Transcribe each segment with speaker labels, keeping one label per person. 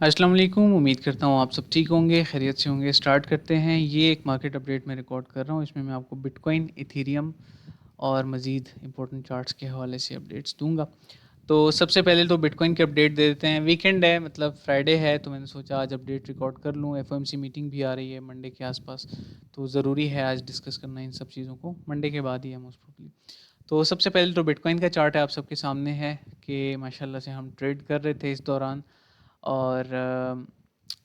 Speaker 1: अस्सलाम वालेकुम। उम्मीद करता हूँ आप सब ठीक होंगे, खैरियत से होंगे। स्टार्ट करते हैं। ये एक मार्केट अपडेट मैं रिकॉर्ड कर रहा हूँ। इसमें मैं आपको बिटकॉइन, इथेरियम और मज़ीद इंपॉर्टेंट चार्ट्स के हवाले से अपडेट्स दूंगा। तो सबसे पहले तो बिटकॉइन के अपडेट दे देते हैं। वीकेंड है, मतलब फ्राइडे है, तो मैंने सोचा आज अपडेट रिकॉर्ड कर लूँ। एफओएमसी मीटिंग भी आ रही है मंडे के आसपास, तो ज़रूरी है आज डिस्कस करना इन सब चीज़ों को। मंडे के बाद ही है मोस्ट प्रोबेबली। तो सबसे पहले तो बिटकॉइन का चार्ट है, आप सबके सामने है कि माशाल्लाह से हम ट्रेड कर रहे थे इस दौरान। और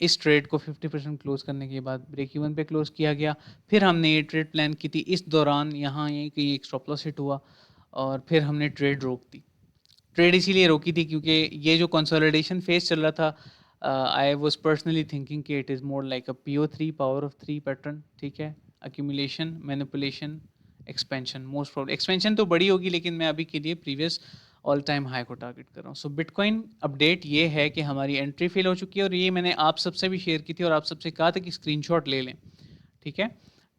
Speaker 1: इस ट्रेड को 50% क्लोज करने के बाद ब्रेक इवन पे क्लोज किया गया। फिर हमने ये ट्रेड प्लान की थी, इस दौरान यहाँ ये कहीं एक स्टॉप लॉस हिट हुआ और फिर हमने ट्रेड रोक दी। ट्रेड इसीलिए रोकी थी क्योंकि ये जो कंसोलिडेशन फेज चल रहा था, आई वाज पर्सनली थिंकिंग कि it is more like a PO3, power of 3 pattern. ठीक है, accumulation, manipulation, expansion. Most problem expansion तो बड़ी होगी, लेकिन मैं अभी के लिए प्रीवियस ऑल टाइम हाई को टारगेट कर रहा हूँ। सो बिटकॉइन अपडेट ये है कि हमारी एंट्री फेल हो चुकी है, और ये मैंने आप सबसे भी शेयर की थी और आप सबसे कहा था कि स्क्रीनशॉट ले लें। ठीक है,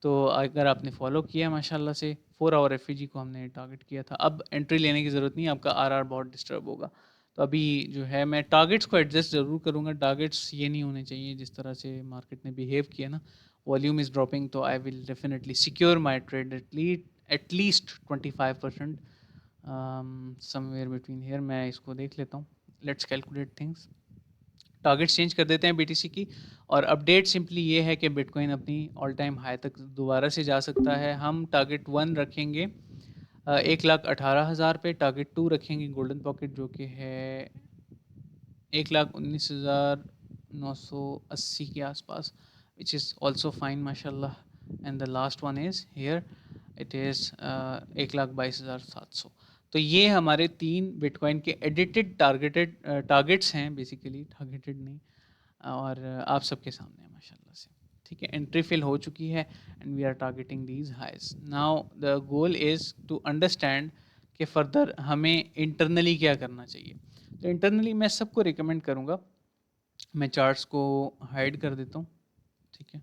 Speaker 1: तो अगर आपने फॉलो किया माशाल्लाह से, 4 आवर एफ को हमने टारगेट किया था। अब एंट्री लेने की ज़रूरत नहीं, आपका RR बहुत डिस्टर्ब होगा। तो अभी जो है मैं टारगेट्स को एडजस्ट ज़रूर करूँगा। टारगेट्स ये नहीं होने चाहिए जिस तरह से मार्केट ने बिहेव किया ना। वॉल्यूम इज़ ड्रॉपिंग, तो I will definitely secure my trade at least 25%, somewhere between here. मैं इसको देख लेता हूँ। Let's calculate things. Targets change कर देते हैं BTC की, और अपडेट सिंपली ये है कि बिटकॉइन अपनी ऑल टाइम हाई तक दोबारा से जा सकता है। हम टारगेट 1 रखेंगे 1,18,000 पे। टारगेट 2 रखेंगे गोल्डन पॉकेट, जो कि है 1,19,980 के आसपास, विच इज़ ऑल्सो फाइन माशाल्लाह। And the last one is here, it is 1,22,700। तो ये हमारे 3 बिटकॉइन के एडिटेड टारगेटेड टारगेट्स हैं, बेसिकली टारगेटेड नहीं। और आप सबके सामने है माशाल्लाह से। ठीक है, एंट्री फिल हो चुकी है and we are targeting these highs. Now the goal is to understand कि फर्दर हमें इंटरनली क्या करना चाहिए। तो इंटरनली मैं सबको रिकमेंड करूँगा, मैं चार्ट्स को हाइड कर देता हूँ। ठीक है,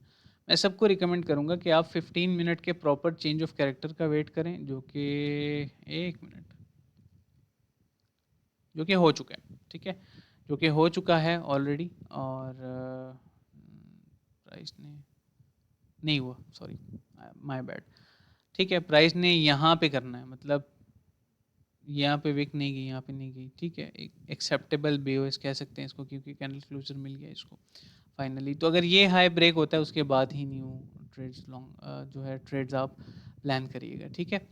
Speaker 1: मैं सबको रिकमेंड करूँगा कि आप 15 मिनट के प्रॉपर चेंज ऑफ कैरेक्टर का वेट करें, जो कि 1 मिनट, जो कि हो चुका है। ठीक है, जो कि हो चुका है ऑलरेडी। और प्राइस ने नहीं हुआ, सॉरी, माय बैड। ठीक है, प्राइस ने यहाँ पे करना है, मतलब यहाँ पे विक नहीं गई, यहाँ पे नहीं गई। ठीक है, एक एक्सेप्टेबल BOS कह सकते हैं इसको, क्योंकि कैंडल क्लोजर मिल गया इसको फाइनली। तो अगर ये हाई ब्रेक होता है, उसके बाद ही न्यू ट्रेड्स लॉन्ग जो है ट्रेड्स आप प्लान करिएगा। ठीक है,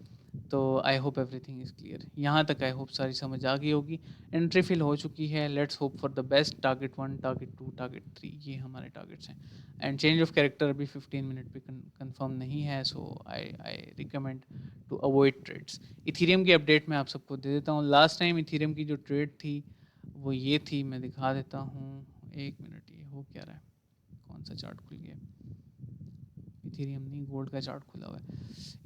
Speaker 1: तो आई होप एवरीथिंग इज़ क्लियर। यहाँ तक आई होप सारी समझ आ गई होगी। एंट्री फिल हो चुकी है। Let's hope for the best. Target 1, target 2, target 3, ये हमारे टारगेट्स हैं। एंड चेंज ऑफ कैरेक्टर अभी 15 मिनट पे कंफर्म नहीं है, so I recommend to avoid trades. Ethereum की अपडेट मैं आप सबको दे देता हूँ। लास्ट टाइम इथीरियम की जो ट्रेड थी वो ये थी, मैं दिखा देता हूँ। 1 मिनट, ये हो क्या रहा है, कौन सा चार्ट खुल गया? इथीरियम नहीं, गोल्ड का चार्ट खुला हुआ है।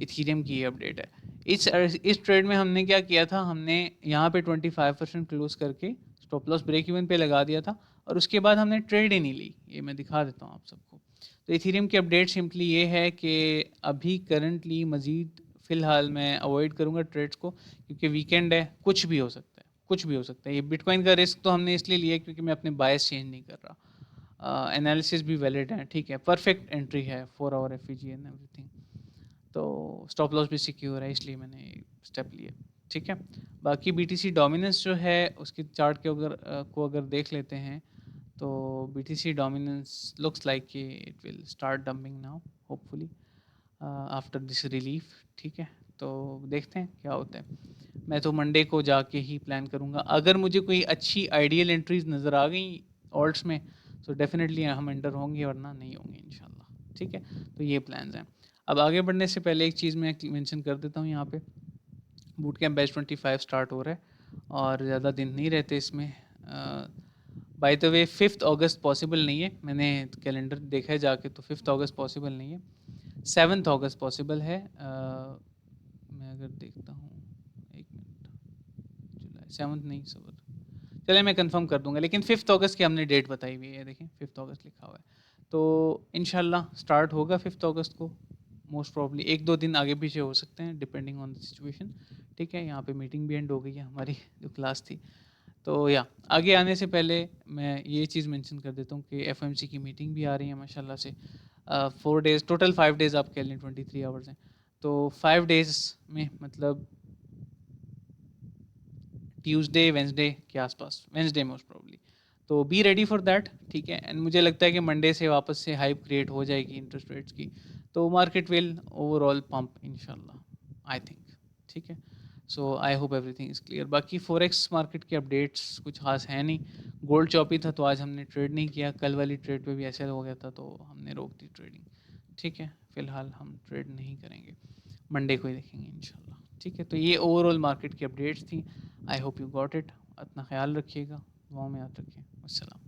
Speaker 1: इथीरियम की ये अपडेट है। इस ट्रेड में हमने क्या किया था, हमने यहाँ पे 25% क्लोज करके स्टॉप लॉस ब्रेक इवन पे लगा दिया था, और उसके बाद हमने ट्रेड ही नहीं ली। ये मैं दिखा देता हूँ आप सबको। तो इथीरियम की अपडेट सिंपली ये है कि अभी करंटली मज़ीद फ़िलहाल मैं अवॉइड करूँगा ट्रेड्स को, क्योंकि वीकेंड है, कुछ भी हो सकता है, कुछ भी हो सकता है। ये बिटकॉइन का रिस्क तो हमने इसलिए लिया है क्योंकि मैं अपने बायस चेंज नहीं कर रहा। एनालिसिस भी वैलिड है। ठीक है, परफेक्ट एंट्री है, 4 आवर FEG एंड एवरीथिंग। तो स्टॉप लॉस भी सिक्योर है, इसलिए मैंने स्टेप लिया। ठीक है, बाकी BTC डोमिनेंस जो है उसके चार्ट के अगर देख लेते हैं, तो BTC डोमिनेंस लुक्स लाइक कि it will start dumping now, hopefully after this relief. ठीक है, तो देखते हैं क्या होता है। मैं तो मंडे को जाके ही प्लान करूँगा। अगर मुझे कोई अच्छी आइडियल एंट्रीज नज़र आ गई ऑल्ट्स में, तो डेफिनेटली हम एंटर होंगे, वरना नहीं होंगे इंशाल्लाह। ठीक है, तो ये प्लान्स हैं। अब आगे बढ़ने से पहले एक चीज़ मैं मेंशन कर देता हूँ यहाँ पे। बूट कैंप बैच 25 स्टार्ट हो रहा है, और ज़्यादा दिन नहीं रहते इसमें। By the way 5 August possible नहीं है, मैंने कैलेंडर देखा है जाके, तो 5 अगस्त पॉसिबल नहीं है। 7 अगस्त पॉसिबल है। मैं अगर देखता हूँ, 1 मिनट, जुलाई 7 नहीं, सबर, चलिए मैं कंफर्म कर दूंगा, लेकिन 5 अगस्त की हमने डेट बताई हुई है, देखें 5 अगस्त लिखा हुआ है। तो इंशाल्लाह स्टार्ट होगा 5 अगस्त को। मोस्ट प्रॉब्ली 1-2 दिन आगे पीछे हो सकते हैं, डिपेंडिंग ऑन द सिचुएशन। ठीक है, यहाँ पे मीटिंग भी एंड हो गई है हमारी जो क्लास थी। तो या आगे आने से पहले मैं ये चीज़ मेंशन कर देता हूँ कि एफओएमसी की मीटिंग भी आ रही है माशाल्लाह से। 4 डेज़ टोटल 5 डेज़ आप कह लें, 23 आवर्स हैं। तो 5 डेज़ में मतलब ट्यूसडे वेंसडे के आसपास, वेंसडे मोस्ट प्रोबेबली। तो बी रेडी फॉर दैट, ठीक है। एंड मुझे लगता है कि मंडे से वापस से हाइप क्रिएट हो जाएगी इंटरेस्ट रेट्स की, तो मार्केट विल ओवरऑल पंप इंशाल्लाह, आई थिंक, ठीक है। So I hope everything is clear. बाकी फॉरेक्स मार्केट के अपडेट्स कुछ खास है नहीं। गोल्ड चॉपी था तो आज हमने ट्रेड नहीं किया, कल वाली ट्रेड पे भी ऐसे हो गया था तो हमने रोक दी ट्रेडिंग, ठीक है। फिलहाल हम ट्रेड नहीं करेंगे, मंडे को ही देखेंगे इंशाल्लाह, ठीक है। तो ये ओवरऑल मार्केट की अपडेट्स थी। I hope you got it. अपना ख्याल रखिएगा, दुआओं में याद रखिए। अस्सलाम।